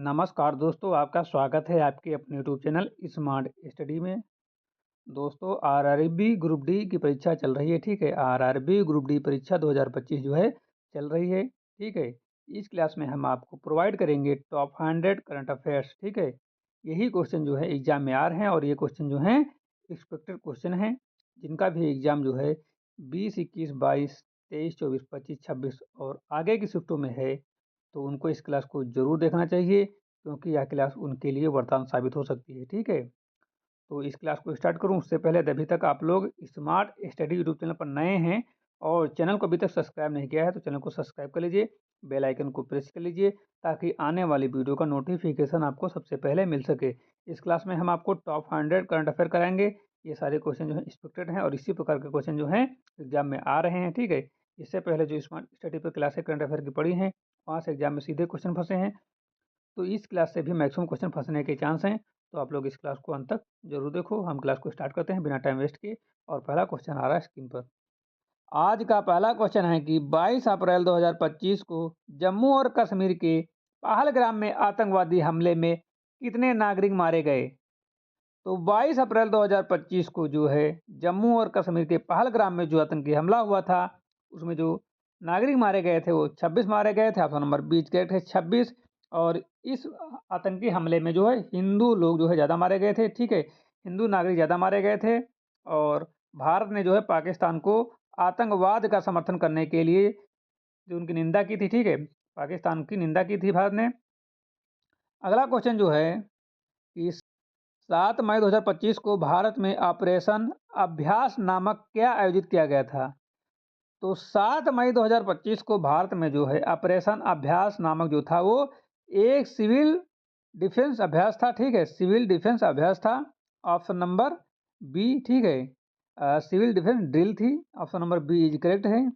नमस्कार दोस्तों, आपका स्वागत है आपके अपने यूट्यूब चैनल स्मार्ट स्टडी में। दोस्तों, आरआरबी ग्रुप डी की परीक्षा चल रही है, ठीक है। आरआरबी ग्रुप डी परीक्षा 2025 जो है चल रही है, ठीक है। इस क्लास में हम आपको प्रोवाइड करेंगे टॉप 100 करंट अफेयर्स, ठीक है। यही क्वेश्चन जो है एग्जाम में आ रहे हैं और ये क्वेश्चन जो हैं एक्सपेक्टेड क्वेश्चन हैं, जिनका भी एग्जाम जो है 20, 21, 22, 23, 24, 25, 26 और आगे की शिफ्टों में है। तो उनको इस क्लास को ज़रूर देखना चाहिए, क्योंकि यह क्लास उनके लिए वरदान साबित हो सकती है, ठीक है। तो इस क्लास को स्टार्ट करूं उससे पहले अभी तक आप लोग स्मार्ट स्टडी यूट्यूब चैनल पर नए हैं और चैनल को अभी तक सब्सक्राइब नहीं किया है तो चैनल को सब्सक्राइब कर लीजिए, बेल आइकन को प्रेस कर लीजिए, ताकि आने वाली वीडियो का नोटिफिकेशन आपको सबसे पहले मिल सके। इस क्लास में हम आपको टॉप 100 करंट अफेयर कराएंगे। ये सारे क्वेश्चन जो है एक्सपेक्टेड हैं और इसी प्रकार के क्वेश्चन जो हैं एग्जाम में आ रहे हैं, ठीक है। इससे पहले जो स्मार्ट स्टडी पर क्लासें करंट अफेयर की पढ़ी हैं, वहाँ से एग्जाम में सीधे क्वेश्चन फंसे हैं, तो इस क्लास से भी मैक्सिमम क्वेश्चन फंसने के चांस हैं। तो आप लोग इस क्लास को अंत तक जरूर देखो। हम क्लास को स्टार्ट करते हैं बिना टाइम वेस्ट किए और पहला क्वेश्चन आ रहा है स्क्रीन पर। आज का पहला क्वेश्चन है कि 22 अप्रैल 2025 को जम्मू और कश्मीर के पहलगाम में आतंकवादी हमले में कितने नागरिक मारे गए। तो 22 अप्रैल 2025 को जो है जम्मू और कश्मीर के पहलगाम में जो आतंकी हमला हुआ था, उसमें जो नागरिक मारे गए थे वो 26 मारे गए थे। ऑप्शन नंबर बी करेक्ट है, 26। और इस आतंकी हमले में जो है हिंदू लोग जो है ज़्यादा मारे गए थे, ठीक है। हिंदू नागरिक ज़्यादा मारे गए थे और भारत ने जो है पाकिस्तान को आतंकवाद का समर्थन करने के लिए जो उनकी निंदा की थी, ठीक है, पाकिस्तान की निंदा की थी भारत ने। अगला क्वेश्चन जो है कि 7 मई 2025 को भारत में ऑपरेशन अभ्यास नामक क्या आयोजित किया गया था। तो 7 मई 2025 को भारत में जो है ऑपरेशन अभ्यास नामक जो था वो एक सिविल डिफेंस अभ्यास था, ठीक है। सिविल डिफेंस अभ्यास था, ऑप्शन नंबर बी, ठीक है। सिविल डिफेंस ड्रिल थी, option number B is correct है,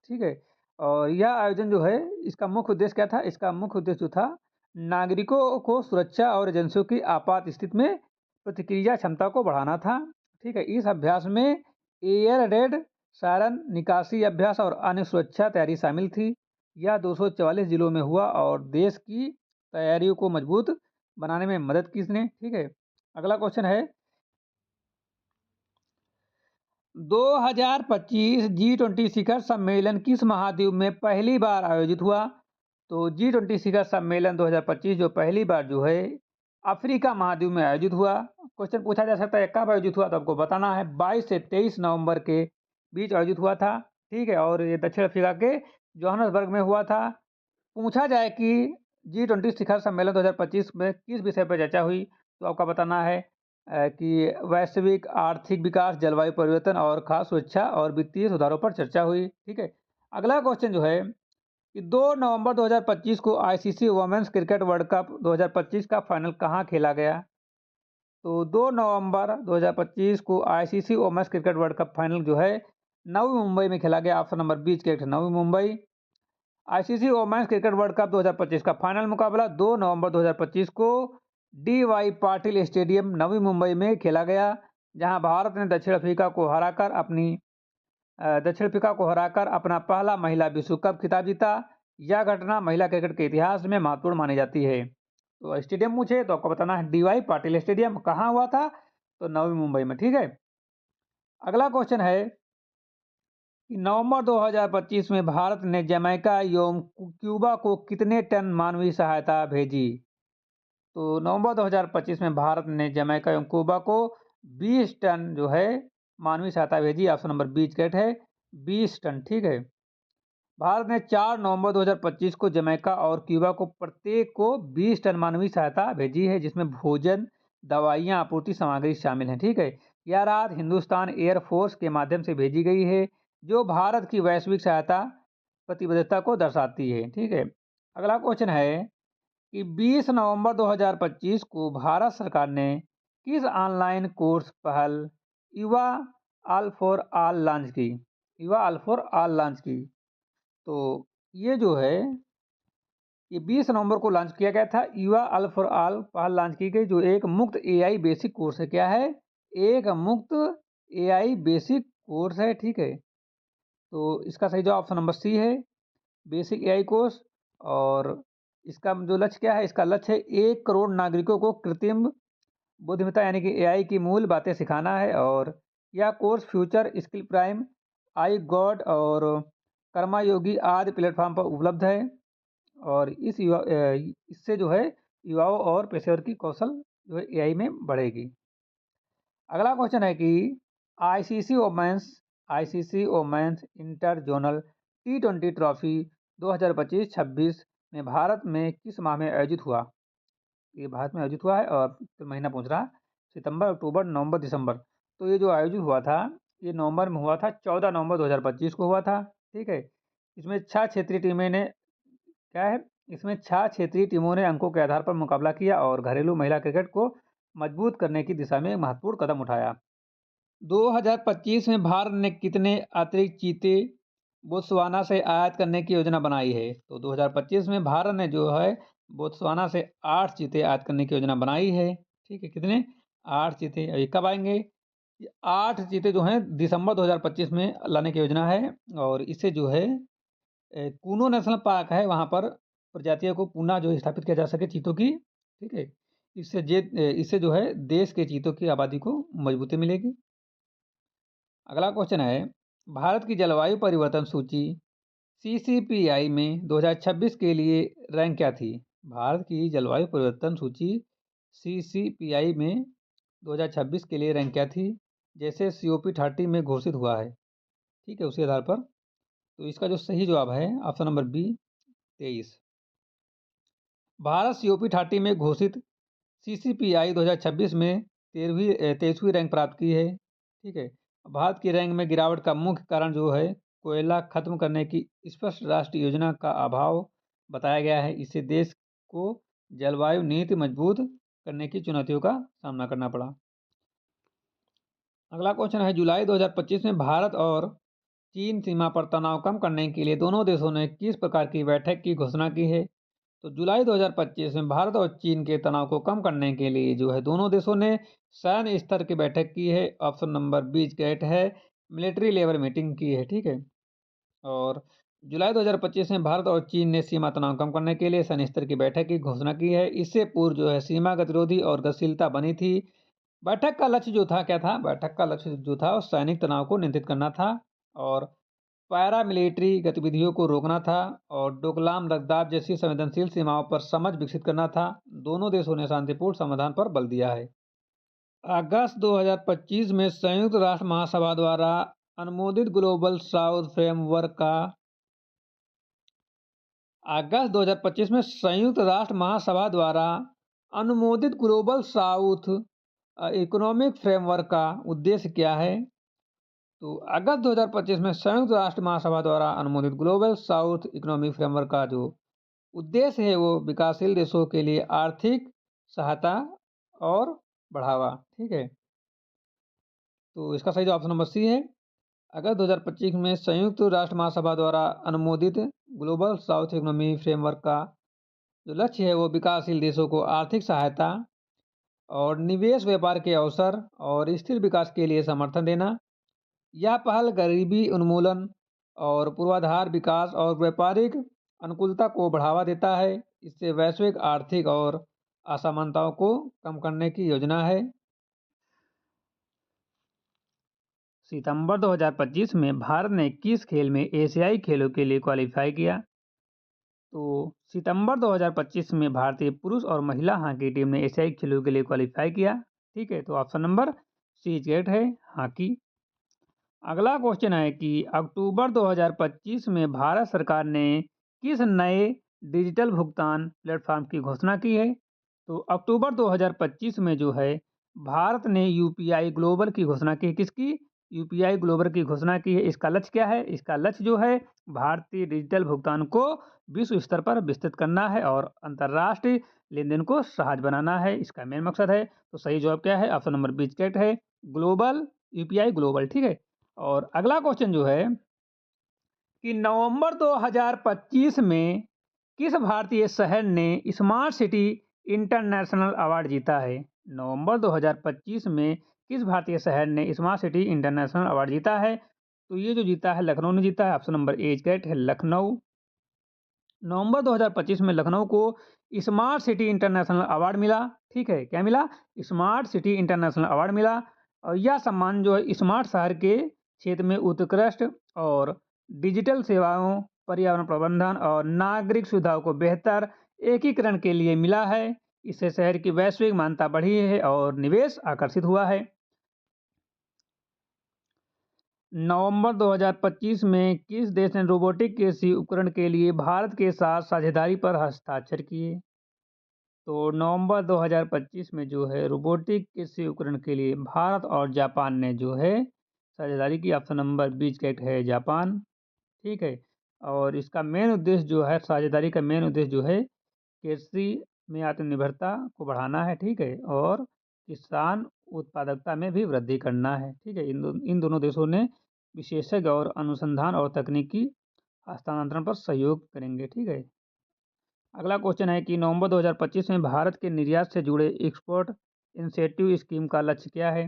ठीक है। और यह आयोजन जो है इसका मुख्य उद्देश्य क्या था। इसका मुख्य उद्देश्य जो था नागरिकों को सुरक्षा और एजेंसियों की आपात स्थिति में प्रतिक्रिया क्षमता को बढ़ाना था, ठीक है। इस अभ्यास में एयर रेड, सायरन निकासी अभ्यास और अन्य सुरक्षा तैयारी शामिल थी। यह 244 जिलों में हुआ और देश की तैयारियों को मजबूत बनाने में मदद की इसने, ठीक है। अगला क्वेश्चन है 2025 G20 शिखर सम्मेलन किस महाद्वीप में पहली बार आयोजित हुआ। तो G20 शिखर सम्मेलन 2025 जो पहली बार जो है अफ्रीका महाद्वीप में आयोजित हुआ। क्वेश्चन पूछा जा सकता है कब आयोजित हुआ, तो आपको बताना है 22 से 23 नवंबर के बीच आयोजित हुआ था, ठीक है। और ये दक्षिण अफ्रीका के जोहान्सबर्ग में हुआ था। पूछा जाए कि G20 शिखर सम्मेलन 2025 में किस विषय पर चर्चा हुई, तो आपका बताना है कि वैश्विक आर्थिक विकास, जलवायु परिवर्तन और खाद्य सुरक्षा और वित्तीय सुधारों पर चर्चा हुई, ठीक है। अगला क्वेश्चन जो है कि 2 नवंबर 2025 को ICC women's cricket world cup 2025 का फाइनल कहाँ खेला गया। तो 2 नवंबर 2025 को ICC women's cricket world cup final जो है नवी मुंबई में खेला गया। ऑप्शन नंबर बी करेक्ट है, Navi Mumbai. ICC women's cricket world cup 2025 का फाइनल मुकाबला 2 नवंबर 2025 को डी.वाई. पाटिल स्टेडियम नवी मुंबई में खेला गया, जहां भारत ने दक्षिण अफ्रीका को हराकर अपना पहला महिला विश्व कप खिताब जीता। यह घटना महिला क्रिकेट के इतिहास में महत्वपूर्ण मानी जाती है। तो स्टेडियम पूछे तो आपको बताना है डी.वाई. पाटिल स्टेडियम कहाँ हुआ था, तो नवी मुंबई में, ठीक है। अगला क्वेश्चन है कि नवंबर 2025 में भारत ने जमैका एवं क्यूबा को कितने टन मानवीय सहायता भेजी। तो नवंबर 2025 में भारत ने जमैका एवं क्यूबा को 20 टन जो है मानवीय सहायता भेजी। ऑप्शन नंबर बी करेक्ट है, 20 टन, ठीक है। भारत ने 4 नवंबर 2025 को जमैका और क्यूबा को प्रत्येक को 20 टन मानवीय सहायता भेजी है, जिसमें भोजन, दवाइयाँ, आपूर्ति सामग्री शामिल हैं, ठीक है। यह राहत हिंदुस्तान एयरफोर्स के माध्यम से भेजी गई है, जो भारत की वैश्विक सहायता प्रतिबद्धता को दर्शाती है, ठीक है। अगला क्वेश्चन है कि 20 नवंबर 2025 को भारत सरकार ने किस ऑनलाइन कोर्स पहल युवा ऑल फॉर ऑल लॉन्च की। युवा ऑल फॉर ऑल लॉन्च की, तो ये जो है ये 20 नवंबर को लॉन्च किया गया था। युवा ऑल फॉर ऑल पहल लॉन्च की गई, जो एक मुफ्त एआई बेसिक कोर्स है। क्या है, एक मुफ्त एआई बेसिक कोर्स है, ठीक है। तो इसका सही जवाब ऑप्शन नंबर सी है, बेसिक एआई कोर्स। और इसका जो लक्ष्य क्या है, इसका लक्ष्य है 1 करोड़ नागरिकों को कृत्रिम बुद्धिमत्ता यानी कि एआई की मूल बातें सिखाना है। और यह कोर्स फ्यूचर स्किल प्राइम, आई गॉड और कर्मा योगी आदि प्लेटफॉर्म पर उपलब्ध है। और इससे जो है युवाओं और पेशेवर की कौशल जो है एआई में बढ़ेगी। अगला क्वेश्चन है कि ICC women's inter zonal T20 trophy 2025-26 में भारत में किस माह में आयोजित हुआ? ये भारत में आयोजित हुआ है और फिर महीना पूछ रहा, सितंबर, अक्टूबर, नवंबर, दिसंबर। तो ये जो आयोजित हुआ था, ये नवंबर में हुआ था, 14 नवंबर 2025 को हुआ था। ठीक है। इसमें 6 क्षेत्रीय टीमें ने क्या है, इसमें 6 क्षेत्रीय टीमों ने अंकों के आधार पर मुकाबला किया और घरेलू महिला क्रिकेट को मजबूत करने की दिशा में एक महत्वपूर्ण कदम उठाया। 2025 में भारत ने कितने अतिरिक्त चीते बोत्सवाना से आयात करने की योजना बनाई है? तो 2025 में भारत ने जो है बोत्सवाना से 8 चीते आयात करने की योजना बनाई है। ठीक है, कितने? 8 चीते। और ये कब आएंगे? ये 8 चीते जो हैं दिसंबर 2025 में लाने की योजना है। और इससे जो है कूनो नेशनल पार्क है, वहाँ पर प्रजातियों को पुनः जो स्थापित किया जा सके चीतों की। ठीक है, इससे जो है देश के चीतों की आबादी को मजबूती मिलेगी। अगला क्वेश्चन है, भारत की जलवायु परिवर्तन सूची CCPI में 2026 के लिए रैंक क्या थी? भारत की जलवायु परिवर्तन सूची CCPI में 2026 के लिए रैंक क्या थी? जैसे COP30 में घोषित हुआ है। ठीक है, उसी आधार पर। तो इसका जो सही जवाब है option number B, 23। Bharat COP30 में घोषित CCPI 2026 में 23वीं रैंक प्राप्त की है। ठीक है। भारत की रैंक में गिरावट का मुख्य कारण जो है कोयला खत्म करने की स्पष्ट राष्ट्रीय योजना का अभाव बताया गया है। इससे देश को जलवायु नीति मजबूत करने की चुनौतियों का सामना करना पड़ा। अगला क्वेश्चन है, जुलाई 2025 में भारत और चीन सीमा पर तनाव कम करने के लिए दोनों देशों ने किस प्रकार की बैठक की घोषणा की है? तो जुलाई 2025 में भारत और चीन के तनाव को कम करने के लिए जो है दोनों देशों ने सैन्य स्तर की बैठक की है। ऑप्शन नंबर बी करेक्ट है, मिलिट्री लेवल मीटिंग की है। ठीक है। और जुलाई 2025 में भारत और चीन ने सीमा तनाव कम करने के लिए सैन्य स्तर की बैठक की घोषणा की है। इससे पूर्व जो है सीमा गतिरोधी और गतिशीलता बनी थी। बैठक का लक्ष्य जो था, क्या था? बैठक का लक्ष्य जो था वो सैनिक तनाव को नियंत्रित करना था और पैरामिलिट्री गतिविधियों को रोकना था और डोकलाम लद्दाख जैसी संवेदनशील सीमाओं पर समझ विकसित करना था। दोनों देशों ने शांतिपूर्ण समाधान पर बल दिया है। अगस्त 2025 में संयुक्त राष्ट्र महासभा द्वारा अनुमोदित ग्लोबल साउथ फ्रेमवर्क का अगस्त 2025 में संयुक्त राष्ट्र महासभा द्वारा अनुमोदित ग्लोबल साउथ इकोनॉमिक फ्रेमवर्क का उद्देश्य क्या है? तो अगस्त 2025 में संयुक्त राष्ट्र महासभा द्वारा अनुमोदित ग्लोबल साउथ इकोनॉमिक फ्रेमवर्क का जो उद्देश्य है वो विकासशील देशों के लिए आर्थिक सहायता और बढ़ावा। ठीक है। तो इसका सही जवाब ऑप्शन नंबर सी है। अगस्त 2025 में संयुक्त राष्ट्र महासभा द्वारा अनुमोदित ग्लोबल साउथ इकोनॉमी फ्रेमवर्क का जो लक्ष्य है वो विकासशील देशों को आर्थिक सहायता और निवेश, व्यापार के अवसर और स्थिर विकास के लिए समर्थन देना। यह पहल गरीबी उन्मूलन और पूर्वाधार विकास और व्यापारिक अनुकूलता को बढ़ावा देता है। इससे वैश्विक आर्थिक और असमानताओं को कम करने की योजना है। सितंबर 2025 में भारत ने किस खेल में एशियाई खेलों के लिए क्वालिफाई किया? तो सितंबर 2025 में भारतीय पुरुष और महिला हॉकी टीम ने एशियाई खेलों के लिए क्वालिफाई किया। ठीक है, तो ऑप्शन नंबर सी करेक्ट है, हॉकी। अगला क्वेश्चन है कि अक्टूबर 2025 में भारत सरकार ने किस नए डिजिटल भुगतान प्लेटफॉर्म की घोषणा की है? तो अक्टूबर 2025 में जो है भारत ने यूपीआई ग्लोबल की घोषणा की। किसकी? यूपीआई ग्लोबल की घोषणा की है। इसका लक्ष्य क्या है? इसका लक्ष्य जो है भारतीय डिजिटल भुगतान को विश्व स्तर पर विस्तृत करना है और अंतर्राष्ट्रीय लेन देन को सहज बनाना है। इसका मेन मकसद है। तो सही जवाब क्या है? ऑप्शन नंबर बी करेक्ट है, ग्लोबल, यूपीआई ग्लोबल। ठीक है। और अगला क्वेश्चन जो है कि नवंबर 2025 में किस भारतीय शहर ने स्मार्ट सिटी इंटरनेशनल अवार्ड जीता है? नवंबर 2025 में किस भारतीय शहर ने स्मार्ट सिटी इंटरनेशनल अवार्ड जीता है? तो ये जो जीता है लखनऊ ने जीता है। ऑप्शन नंबर ए करेक्ट है, लखनऊ। नवंबर 2025 में लखनऊ को स्मार्ट सिटी इंटरनेशनल अवार्ड मिला। ठीक है, क्या मिला? स्मार्ट सिटी इंटरनेशनल अवार्ड मिला। और यह सम्मान जो है स्मार्ट शहर के क्षेत्र में उत्कृष्ट और डिजिटल सेवाओं, पर्यावरण प्रबंधन और नागरिक सुविधाओं को बेहतर एकीकरण के लिए मिला है। इससे शहर की वैश्विक मान्यता बढ़ी है और निवेश आकर्षित हुआ है। नवंबर 2025 में किस देश ने रोबोटिक कृषि उपकरण के लिए भारत के साथ साझेदारी पर हस्ताक्षर किए? तो नवंबर 2025 में जो है रोबोटिक कृषि उपकरण के लिए भारत और जापान ने जो है साझेदारी की। ऑप्शन नंबर बीच करेक्ट है जापान। ठीक है, और इसका मेन उद्देश्य जो है, साझेदारी का मेन उद्देश्य जो है कृषि में आत्मनिर्भरता को बढ़ाना है। ठीक है, और किसान उत्पादकता में भी वृद्धि करना है। ठीक है, इन दोनों देशों ने विशेषज्ञ और अनुसंधान और तकनीकी हस्तांतरण पर सहयोग करेंगे। ठीक है, अगला क्वेश्चन है कि नवंबर 2025 में भारत के निर्यात से जुड़े एक्सपोर्ट इंसेंटिव स्कीम का लक्ष्य क्या है?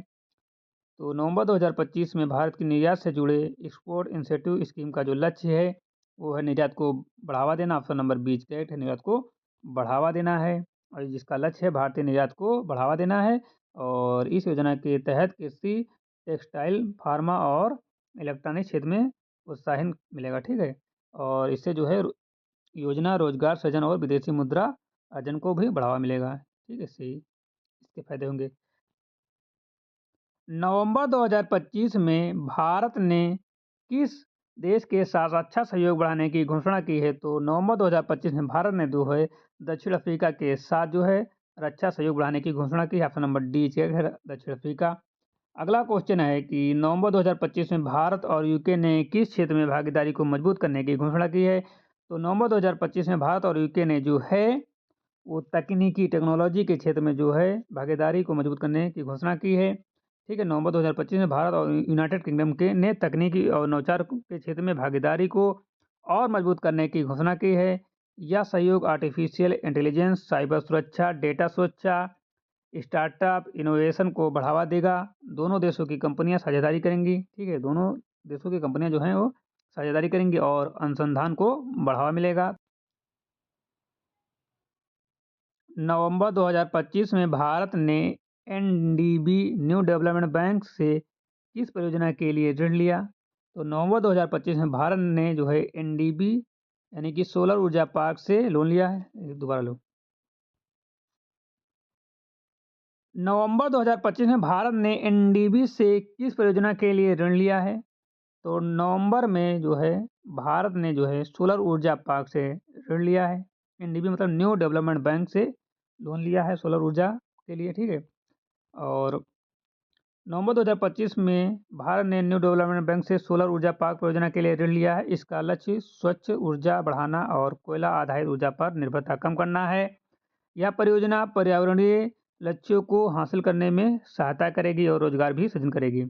तो नवंबर 2025 में भारत की निर्यात से जुड़े एक्सपोर्ट इंसेंटिव स्कीम का जो लक्ष्य है वो है निर्यात को बढ़ावा देना। ऑप्शन नंबर बीच करेक्ट है, निर्यात को बढ़ावा देना है। और जिसका लक्ष्य है भारतीय निर्यात को बढ़ावा देना है। और इस योजना के तहत कृषि, टेक्सटाइल, फार्मा और इलेक्ट्रॉनिक क्षेत्र में प्रोत्साहन मिलेगा। ठीक है, और इससे जो है योजना रोजगार सृजन और विदेशी मुद्रा अर्जन को भी बढ़ावा मिलेगा। ठीक है, सही इसके फायदे होंगे। नवंबर 2025 में भारत ने किस देश के साथ रक्षा सहयोग बढ़ाने की घोषणा की है? तो नवंबर 2025 में भारत ने जो है दक्षिण अफ्रीका के साथ जो है रक्षा सहयोग बढ़ाने की घोषणा की। ऑप्शन नंबर डी चेक है दक्षिण अफ्रीका। अगला क्वेश्चन है कि नवंबर 2025 में भारत और यूके ने किस क्षेत्र में भागीदारी को मजबूत करने की घोषणा की है? तो नवंबर 2025 में भारत और यूके ने जो है वो तकनीकी टेक्नोलॉजी के क्षेत्र में जो है भागीदारी को मजबूत करने की घोषणा की है। ठीक है, नवंबर 2025 में भारत और यूनाइटेड किंगडम के ने तकनीकी और नवाचार के क्षेत्र में भागीदारी को और मजबूत करने की घोषणा की है। यह सहयोग आर्टिफिशियल इंटेलिजेंस, साइबर सुरक्षा, डेटा सुरक्षा, स्टार्टअप इनोवेशन को बढ़ावा देगा। दोनों देशों की कंपनियां साझेदारी करेंगी। ठीक है, दोनों देशों की कंपनियां जो हैं वो साझेदारी करेंगी और अनुसंधान को बढ़ावा मिलेगा। नवंबर 2025 में भारत ने एनडीबी न्यू डेवलपमेंट बैंक से किस परियोजना के लिए ऋण लिया? तो नवंबर 2025 में भारत ने जो है एनडीबी यानी कि सोलर ऊर्जा पार्क से लोन लिया है। दोबारा लो। नवंबर 2025 में भारत ने एनडीबी से किस परियोजना के लिए ऋण लिया है? तो नवंबर में जो है भारत ने जो है सोलर ऊर्जा पार्क से ऋण लिया है। एनडीबी मतलब न्यू डेवलपमेंट बैंक से लोन लिया है सोलर ऊर्जा के लिए। ठीक है, और नवंबर 2025 में भारत ने न्यू डेवलपमेंट बैंक से सोलर ऊर्जा पार्क परियोजना के लिए ऋण लिया है। इसका लक्ष्य स्वच्छ ऊर्जा बढ़ाना और कोयला आधारित ऊर्जा पर निर्भरता कम करना है। यह परियोजना पर्यावरणीय लक्ष्यों को हासिल करने में सहायता करेगी और रोजगार भी सृजन करेगी।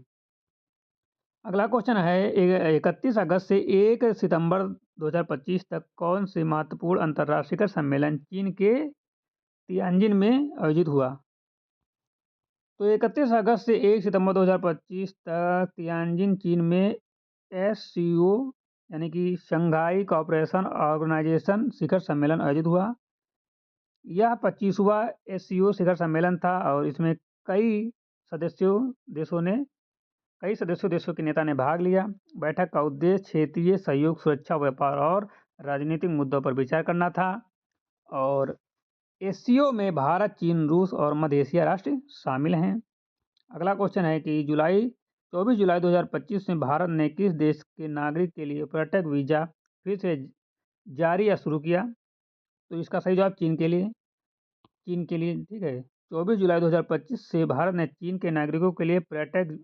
अगला क्वेश्चन है 31 अगस्त से 1 सितंबर 2025 तक कौन से महत्वपूर्ण अंतर्राष्ट्रीय शिखर सम्मेलन चीन के तियानजिन में आयोजित हुआ? तो 31 अगस्त से 1 सितंबर 2025 तक तियानजिन चीन में एससीओ यानी कि शंघाई कोऑपरेशन ऑर्गेनाइजेशन शिखर सम्मेलन आयोजित हुआ। यह 25वां एससीओ शिखर सम्मेलन था और इसमें कई सदस्यों देशों ने कई सदस्यों देशों के नेता ने भाग लिया। बैठक का उद्देश्य क्षेत्रीय सहयोग, सुरक्षा, व्यापार और राजनीतिक मुद्दों पर विचार करना था। और एससीओ में भारत, चीन, रूस और मध्य एशिया राष्ट्र शामिल हैं। अगला क्वेश्चन है कि 24 जुलाई 2025 में भारत ने किस देश के नागरिक के लिए पर्यटक वीज़ा फिर से जारी या शुरू किया? तो इसका सही जवाब चीन के लिए। ठीक है, 24 जुलाई 2025 से भारत ने चीन के नागरिकों के लिए पर्यटक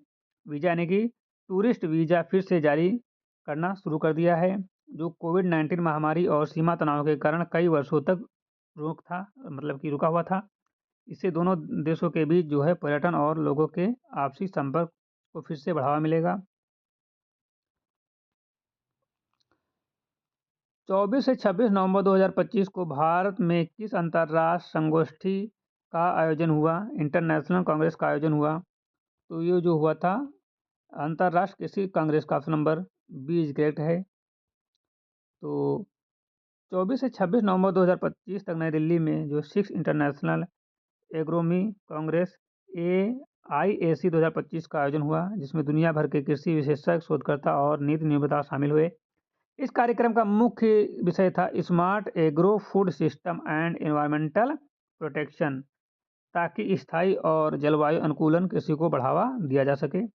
वीज़ा यानी कि टूरिस्ट वीज़ा फिर से जारी करना शुरू कर दिया है, जो कोविड-19 महामारी और सीमा तनाव के कारण कई वर्षों तक रुका हुआ था। इससे दोनों देशों के बीच जो है पर्यटन और लोगों के आपसी संपर्क को फिर से बढ़ावा मिलेगा। 24 से 26 नवंबर 2025 को भारत में किस अंतर्राष्ट्रीय संगोष्ठी का आयोजन हुआ? इंटरनेशनल कांग्रेस का आयोजन हुआ। तो ये जो हुआ था अंतर्राष्ट्रीय कृषि कांग्रेस का option number B is correct है। तो 24 से 26 नवंबर 2025 तक नई दिल्ली में जो 6 इंटरनेशनल एग्रोमी कांग्रेस AIAC 2025 का आयोजन हुआ, जिसमें दुनिया भर के कृषि विशेषज्ञ, शोधकर्ता और नीति निर्माता शामिल हुए। इस कार्यक्रम का मुख्य विषय था smart agro food system and environmental protection, ताकि स्थायी और जलवायु अनुकूलन कृषि को बढ़ावा दिया जा सके।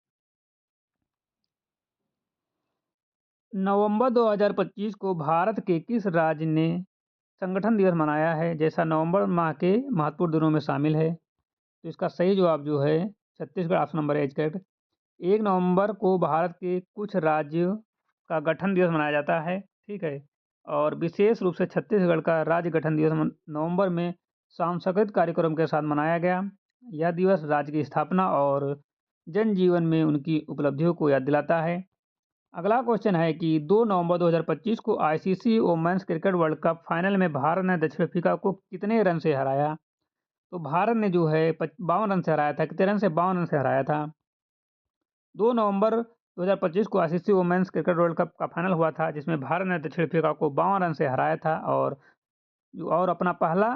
नवंबर 2025 को भारत के किस राज्य ने संगठन दिवस मनाया है? जैसा नवंबर माह के महत्वपूर्ण दिनों में शामिल है, तो इसका सही जवाब जो है Chhattisgarh, option number is correct. 1 नवंबर को भारत के कुछ राज्यों का गठन दिवस मनाया जाता है, ठीक है। और विशेष रूप से छत्तीसगढ़ का राज्य गठन दिवस नवंबर में सांस्कृतिक कार्यक्रम के साथ मनाया गया। यह दिवस राज्य की स्थापना और जनजीवन में उनकी उपलब्धियों को याद दिलाता है। अगला क्वेश्चन है कि 2 नवंबर 2025 को ICC women's cricket world cup final में भारत ने दक्षिण अफ्रीका को कितने रन से हराया? तो भारत ने जो है 52 रन से हराया था। कितने रन से? 52 रन से हराया था। 2 नवंबर 2025 को ICC women's cricket world cup का फाइनल हुआ था, जिसमें भारत ने दक्षिण अफ्रीका को 52 रन से हराया था और अपना पहला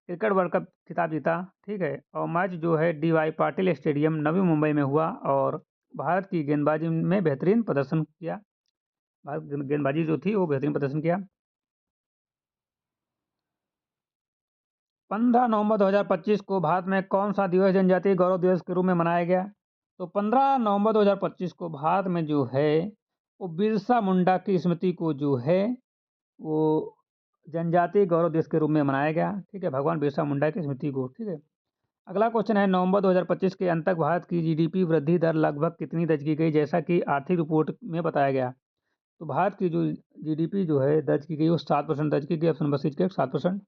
क्रिकेट वर्ल्ड कप खिताब जीता, ठीक है। और मैच जो है DY पाटिल स्टेडियम नवी मुंबई में हुआ और भारत की गेंदबाजी में बेहतरीन प्रदर्शन किया। भारत गेंदबाजी जो थी वो बेहतरीन प्रदर्शन किया। 15 नवंबर 2025 को भारत में कौन सा दिवस जनजातीय गौरव दिवस के रूप में मनाया गया? तो 15 नवंबर 2025 को भारत में जो है वो बिरसा मुंडा की स्मृति को जो है वो जनजातीय गौरव दिवस के रूप में मनाया गया, ठीक है, भगवान बिरसा मुंडा की स्मृति को, ठीक है। अगला क्वेश्चन है, नवंबर 2025 के अंत तक भारत की GDP वृद्धि दर लगभग कितनी दर्ज की गई, जैसा कि आर्थिक रिपोर्ट में बताया गया? तो भारत की जो GDP जो है दर्ज की गई वो 7% दर्ज की गई, ऑप्शन नंबर सी 7%।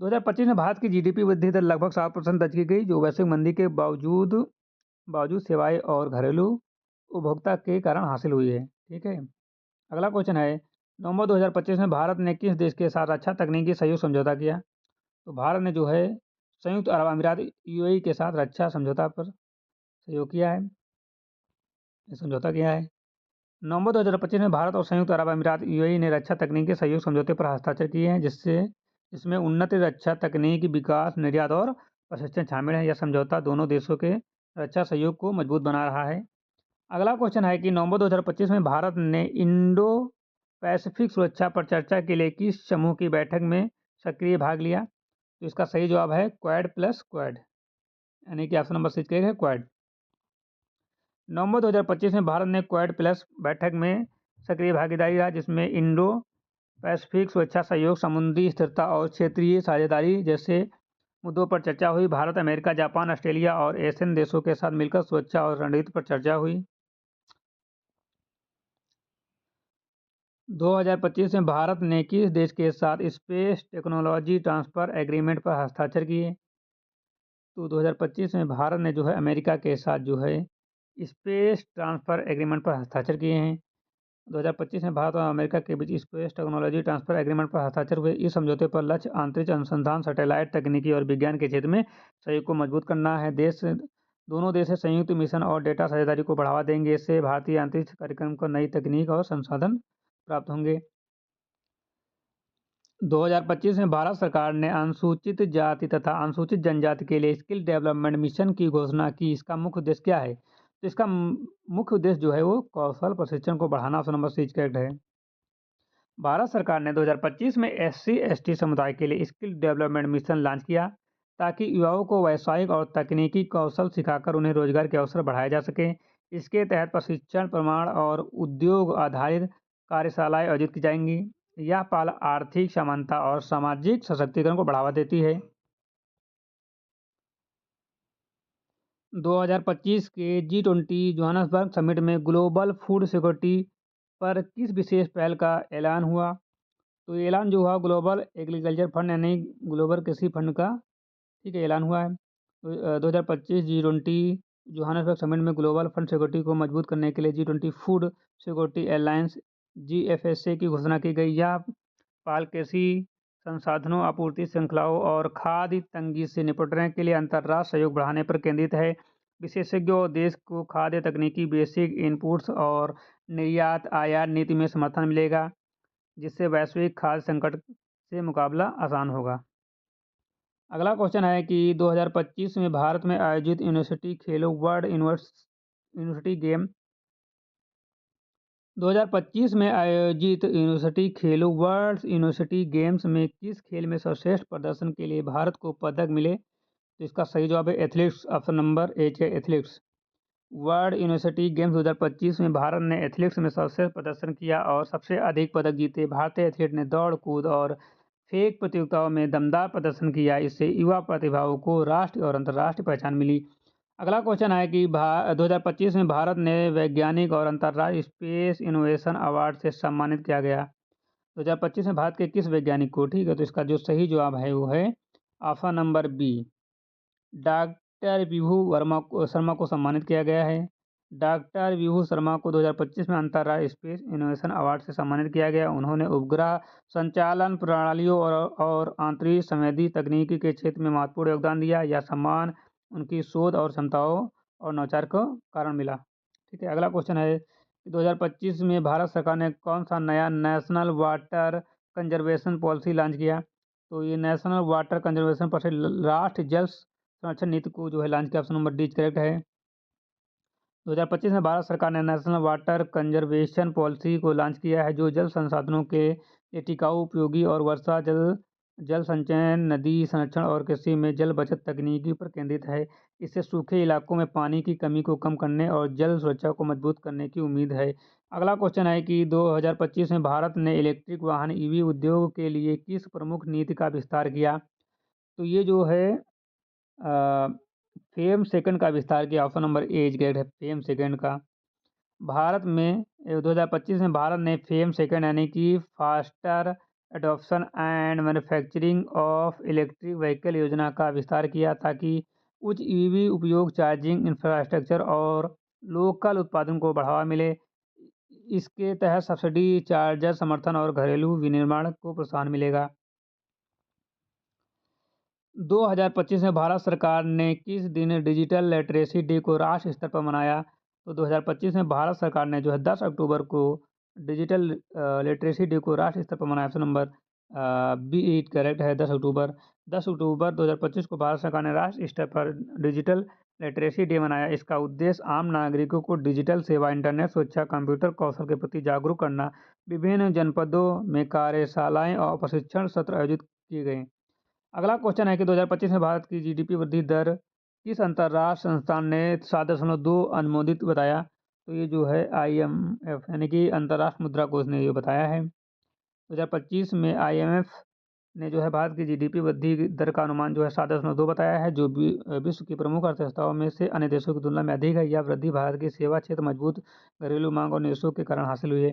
2025 में भारत की GDP वृद्धि दर लगभग 7% दर्ज की गई, जो वैश्विक मंदी के बावजूद सेवाएं और घरेलू उपभोक्ता के कारण हासिल हुई है, ठीक है। अगला क्वेश्चन है, नवंबर 2025 में भारत ने किस देश के साथ रक्षा तकनीकी सहयोग समझौता किया? तो भारत ने जो है संयुक्त अरब अमीरात UAE के साथ रक्षा समझौता पर सहयोग किया है, समझौता किया है। नवंबर 2025 में भारत और संयुक्त अरब अमीरात UAE ने रक्षा तकनीकी सहयोग समझौते पर हस्ताक्षर किए हैं, जिसमें उन्नत रक्षा तकनीकी विकास, निर्यात और प्रशिक्षण शामिल है। यह समझौता दोनों देशों के रक्षा सहयोग को मजबूत बना रहा है। अगला क्वेश्चन है कि नवंबर 2025 में भारत ने इंडो पैसिफिक सुरक्षा पर चर्चा के लिए किस समूह की बैठक में सक्रिय भाग लिया? तो इसका सही जवाब है क्वाड प्लस क्वाड, यानी कि ऑप्शन नंबर सी है क्वाड। नवंबर 2025 में भारत ने क्वाड प्लस बैठक में सक्रिय भागीदारी रहा, जिसमें इंडो पैसिफिक सुरक्षा सहयोग, समुद्री स्थिरता और क्षेत्रीय साझेदारी जैसे मुद्दों पर चर्चा हुई। भारत, अमेरिका, जापान, ऑस्ट्रेलिया और एशियन देशों के साथ मिलकर सुरक्षा और रणनीति पर चर्चा हुई। 2025 में भारत ने किस देश के साथ स्पेस टेक्नोलॉजी ट्रांसफर एग्रीमेंट पर हस्ताक्षर किए? तो 2025 में भारत ने जो है अमेरिका के साथ जो है स्पेस ट्रांसफर एग्रीमेंट पर हस्ताक्षर किए हैं। 2025 में भारत और अमेरिका के बीच स्पेस टेक्नोलॉजी ट्रांसफर एग्रीमेंट पर हस्ताक्षर हुए। इस समझौते पर लक्ष्य अंतरिक्ष अनुसंधान, सैटेलाइट तकनीकी और विज्ञान के क्षेत्र में सहयोग को मजबूत करना है। दोनों देश संयुक्त मिशन और डेटा साझेदारी को बढ़ावा देंगे। इससे भारतीय अंतरिक्ष कार्यक्रम को नई तकनीक और संसाधन प्राप्त होंगे। 2025 में भारत सरकार ने अनुसूचित जाति तथा अनुसूचित जनजाति के लिए स्किल डेवलपमेंट मिशन की घोषणा की। इसका मुख्य उद्देश्य क्या है? तो इसका मुख्य उद्देश्य जो है वो कौशल प्रशिक्षण को बढ़ाना, ऑप्शन नंबर सी करेक्ट है। भारत सरकार ने 2025 में SC/ST समुदाय के लिए स्किल डेवलपमेंट मिशन लॉन्च किया, ताकि युवाओं को व्यावसायिक और तकनीकी कौशल सिखाकर उन्हें रोजगार के अवसर बढ़ाए जा सके। इसके तहत प्रशिक्षण, प्रमाण और उद्योग आधारित कार्यशालाएं आयोजित की जाएंगी। यह पहल आर्थिक समानता और सामाजिक सशक्तिकरण को बढ़ावा देती है। 2025 के G20 जोहान्सबर्ग समिट में ग्लोबल फूड सिक्योरिटी पर किस विशेष पहल का ऐलान हुआ? तो ये ऐलान जो हुआ ग्लोबल एग्रीकल्चर फंड यानी ग्लोबल कृषि फंड का, ठीक है, ऐलान हुआ है। 2025 G20 जोहान्सबर्ग समिट में ग्लोबल फंड सिक्योरिटी को मजबूत करने के लिए G20 food security alliance GFSA की घोषणा की गई। यह पहल कृषि संसाधनों, आपूर्ति श्रृंखलाओं और खाद्य तंगी से निपटने के लिए अंतर्राष्ट्रीय सहयोग बढ़ाने पर केंद्रित है। विशेषज्ञों और देश को खाद्य तकनीकी, बेसिक इनपुट्स और निर्यात आयात नीति में समर्थन मिलेगा। जिससे वैश्विक खाद्य संकट से मुकाबला आसान होगा। अगला क्वेश्चन है कि 2025 में भारत में आयोजित यूनिवर्सिटी खेलो वर्ल्ड यूनिवर्सिटी गेम 2025 में आयोजित यूनिवर्सिटी खेलो वर्ल्ड यूनिवर्सिटी गेम्स में किस खेल में सर्वश्रेष्ठ प्रदर्शन के लिए भारत को पदक मिले? तो इसका सही जवाब है एथलेटिक्स। ऑप्शन नंबर एच है एथलेटिक्स। वर्ल्ड यूनिवर्सिटी गेम्स 2025 में भारत ने एथलेटिक्स में सर्वश्रेष्ठ प्रदर्शन किया और सबसे अधिक पदक जीते। भारतीय एथलीट ने दौड़, कूद और फेंक प्रतियोगिताओं में दमदार प्रदर्शन किया। इससे युवा प्रतिभाओं को राष्ट्रीय और अंतर्राष्ट्रीय पहचान मिली। अगला क्वेश्चन है कि 2025 में भारत ने वैज्ञानिक और अंतर्राष्ट्रीय स्पेस इनोवेशन अवार्ड से सम्मानित किया गया। 2025 में भारत के किस वैज्ञानिक को, ठीक है, तो इसका जो सही जवाब है वो है ऑप्शन नंबर बी, डॉक्टर विभू शर्मा को सम्मानित किया गया है। डॉक्टर विभू शर्मा को 2025 में अंतर्राष्ट्रीय स्पेस इनोवेशन अवार्ड से सम्मानित किया गया। उन्होंने उपग्रह संचालन प्रणालियों और अंतरिक्ष संवेदी तकनीकी के क्षेत्र में महत्वपूर्ण योगदान दिया। यह सम्मान उनकी शोध और क्षमताओं और नवाचार को कारण मिला। ठीक है, अगला क्वेश्चन है 2025 में भारत सरकार ने कौन सा नया national water conservation policy launch किया? तो ये नेशनल वाटर कंजर्वेशन पॉलिसी राष्ट्रीय जल संरक्षण नीति को जो है लॉन्च किया। ऑप्शन नंबर डी करेक्ट है। 2025 में भारत सरकार ने नेशनल वाटर कंजर्वेशन पॉलिसी को लॉन्च किया है, जो जल संसाधनों के लिए टिकाऊ, उपयोगी और वर्षा जल संचयन, नदी संरक्षण और कृषि में जल बचत तकनीकी पर केंद्रित है। इससे सूखे इलाकों में पानी की कमी को कम करने और जल सुरक्षा को मजबूत करने की उम्मीद है। अगला क्वेश्चन है कि 2025 में भारत ने इलेक्ट्रिक वाहन ईवी उद्योग के लिए किस प्रमुख नीति का विस्तार किया? तो ये जो है फेम सेकंड का विस्तार किया। Option number A is correct है, फेम सेकंड का। भारत में 2025 में भारत ने फेम सेकंड यानी कि faster adoption and manufacturing of electric vehicle योजना का विस्तार किया, ताकि उच्च ईवी उपयोग, चार्जिंग इंफ्रास्ट्रक्चर और लोकल उत्पादन को बढ़ावा मिले। इसके तहत सब्सिडी, चार्जर समर्थन और घरेलू विनिर्माण को प्रोत्साहन मिलेगा। 2025 में भारत सरकार ने किस दिन डिजिटल लिटरेसी डे को राष्ट्रीय स्तर पर मनाया? तो 2025 में भारत सरकार ने जो है 10 अक्टूबर को डिजिटल लिटरेसी डे को राष्ट्रीय स्तर पर मनाया। Option number B it correct है, 10 अक्टूबर। 10 अक्टूबर 2025 को भारत सरकार ने राष्ट्रीय स्तर पर डिजिटल लिटरेसी डे मनाया। इसका उद्देश्य आम नागरिकों को डिजिटल सेवा, इंटरनेट सुरक्षा, कंप्यूटर कौशल के प्रति जागरूक करना। विभिन्न जनपदों में कार्यशालाएं और प्रशिक्षण सत्र आयोजित किए गए। अगला क्वेश्चन है कि 2025 में भारत की जीडीपी वृद्धि दर किस अंतर्राष्ट्रीय संस्थान ने 7.2 अनुमोदित बताया? तो ये जो है IMF यानी कि अंतर्राष्ट्रीय मुद्रा कोष ने ये बताया है। 2025 में IMF ने जो है भारत की जीडीपी वृद्धि दर का अनुमान जो है 7.2 बताया है, जो विश्व की प्रमुख अर्थव्यवस्थाओं में से अन्य देशों की तुलना में अधिक है। यह वृद्धि भारत की सेवा क्षेत्र, मजबूत घरेलू मांग और निवेशों के कारण हासिल हुई है।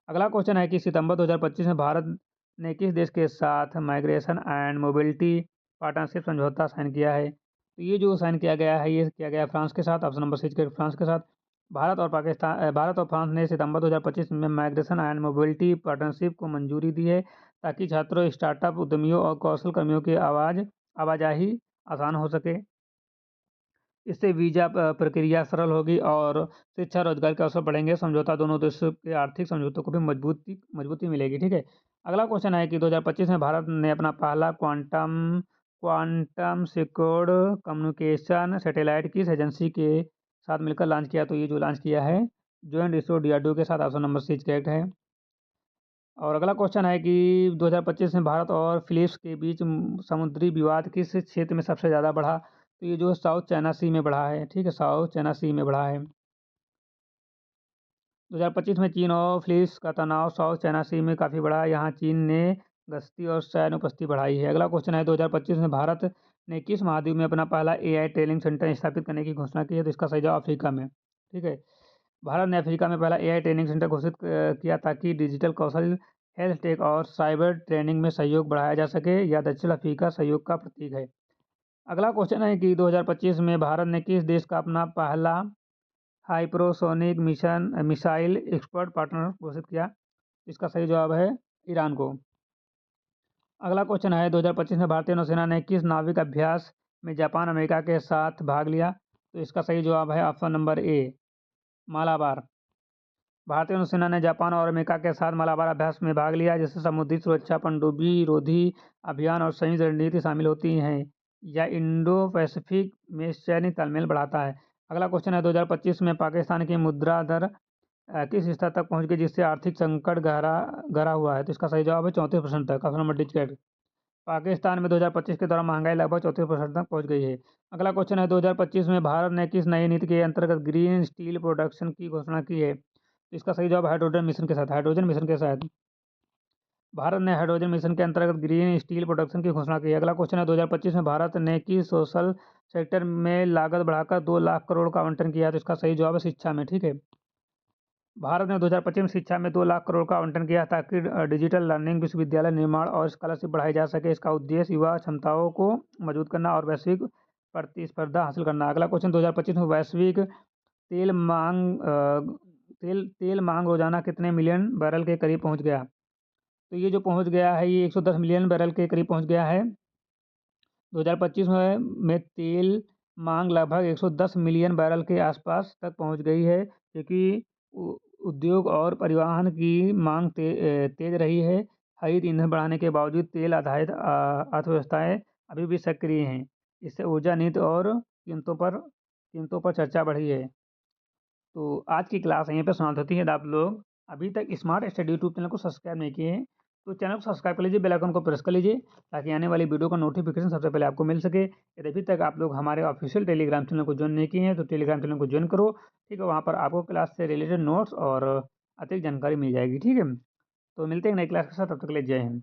अगला क्वेश्चन है कि सितंबर 2025 में भारत ने किस देश के साथ माइग्रेशन एंड मोबिलिटी पार्टनरशिप समझौता साइन किया है? तो ये जो साइन किया गया है ये किया गया फ्रांस के साथ। ऑप्शन नंबर सी फ्रांस के साथ। भारत और फ्रांस ने सितंबर 2025 में माइग्रेशन एंड मोबिलिटी पार्टनरशिप को मंजूरी दी है, ताकि छात्रों, स्टार्टअप उद्यमियों और कौशल कर्मियों की आवाजाही आसान हो सके। इससे वीजा प्रक्रिया सरल होगी और शिक्षा, रोजगार के अवसर बढ़ेंगे। समझौता दोनों देशों के आर्थिक समझौतों को भी मजबूती मिलेगी। ठीक है, अगला क्वेश्चन है कि 2025 में भारत ने अपना पहला क्वांटम सिक्योर्ड कम्युनिकेशन सैटेलाइट किस एजेंसी के साथ मिलकर लॉन्च किया? तो ये जो लॉन्च किया है जॉइंट इसरो DRDO के साथ। ऑप्शन नंबर सी करेक्ट है। और अगला क्वेश्चन है कि 2025 में भारत और फिलीपींस के बीच समुद्री विवाद किस क्षेत्र में सबसे ज़्यादा बढ़ा? तो ये जो है साउथ चाइना सी में बढ़ा है। ठीक है, साउथ चाइना सी में बढ़ा है। 2025 में चीन और फिलीपींस का तनाव साउथ चाइना सी में काफ़ी बढ़ा। यहाँ चीन ने गश्ती और सैन्य उपस्थिति बढ़ाई है। अगला क्वेश्चन है 2025 में भारत ने किस महाद्वीप में अपना पहला AI ट्रेनिंग सेंटर स्थापित करने की घोषणा की है? तो इसका सही जवाब अफ्रीका में। ठीक है, भारत ने अफ्रीका में पहला AI ट्रेनिंग सेंटर घोषित किया, ताकि डिजिटल कौशल, हेल्थ टेक और साइबर ट्रेनिंग में सहयोग बढ़ाया जा सके। यह दक्षिण अफ्रीका सहयोग का प्रतीक है। अगला क्वेश्चन है कि 2025 में भारत ने किस देश का अपना पहला हाइपरसोनिक मिसाइल एक्सपर्ट पार्टनर घोषित किया? इसका सही जवाब है ईरान को। अगला क्वेश्चन है 2025 में भारतीय नौसेना ने किस नाविक अभ्यास में जापान, अमेरिका के साथ भाग लिया? तो इसका सही जवाब है ऑप्शन नंबर ए, मालाबार। भारतीय नौसेना ने जापान और अमेरिका के साथ मलाबार अभ्यास में भाग लिया, जिससे समुद्री सुरक्षा, पनडुब्बी रोधी अभियान और संयुक्त रणनीति शामिल होती हैं। यह इंडो पैसिफिक में सैन्य तालमेल बढ़ाता है। अगला क्वेश्चन है, 2025 में पाकिस्तान की मुद्रा दर किस स्तर तक पहुंच गई जिससे आर्थिक संकट गहरा गहरा हुआ है? तो इसका सही जवाब है 34% तक। Option number D. पाकिस्तान में 2025 के दौरान महंगाई लगभग 34% तक पहुंच गई है। अगला क्वेश्चन है, 2025 में भारत ने किस नई नीति के अंतर्गत ग्रीन स्टील प्रोडक्शन की घोषणा की है? तो इसका सही जवाब हाइड्रोजन मिशन के साथ। हाइड्रोजन मिशन के साथ भारत ने हाइड्रोजन मिशन के अंतर्गत ग्रीन स्टील प्रोडक्शन की घोषणा की है। अगला क्वेश्चन है, 2025 में भारत ने किस सोशल सेक्टर में लागत बढ़ाकर 2 लाख करोड़ का आवंटन किया है? तो इसका सही जवाब है शिक्षा में। ठीक है, भारत ने 2025 में शिक्षा में 2 लाख करोड़ का आवंटन किया ताकि डिजिटल लर्निंग, विश्वविद्यालय निर्माण और स्कॉलरशिप बढ़ाई जा सके। इसका उद्देश्य युवा क्षमताओं को मजबूत करना और वैश्विक प्रतिस्पर्धा हासिल करना। अगला क्वेश्चन, 2025 में वैश्विक तेल मांग तेल मांग रोजाना कितने मिलियन बैरल के करीब पहुंच गया? तो ये जो पहुंच गया है, ये 110 मिलियन बैरल के करीब पहुंच गया है। 2025 में तेल मांग लगभग 110 मिलियन बैरल के आसपास तक पहुंच गई है, क्योंकि उद्योग और परिवहन की मांग तेज रही है। हरित ईंधन बढ़ाने के बावजूद तेल आधारित अर्थव्यवस्थाएं अभी भी सक्रिय हैं। इससे ऊर्जा नीति और कीमतों पर चर्चा बढ़ी है। तो आज की क्लास यहीं पे समाप्त होती है। यदि आप लोग अभी तक स्मार्ट स्टडी यूट्यूब चैनल को सब्सक्राइब नहीं किए हैं तो चैनल को सब्सक्राइब कर लीजिए, बेल आइकन को प्रेस कर लीजिए ताकि आने वाली वीडियो का नोटिफिकेशन सबसे पहले आपको मिल सके। यदि अभी तक आप लोग हमारे ऑफिशियल टेलीग्राम चैनल को ज्वाइन नहीं किए हैं तो टेलीग्राम चैनल को ज्वाइन करो। ठीक है, वहाँ पर आपको क्लास से रिलेटेड नोट्स और अतिरिक्त जानकारी मिल जाएगी। ठीक है, तो मिलते हैं नई क्लास के साथ, तब तक के लिए जय हिंद।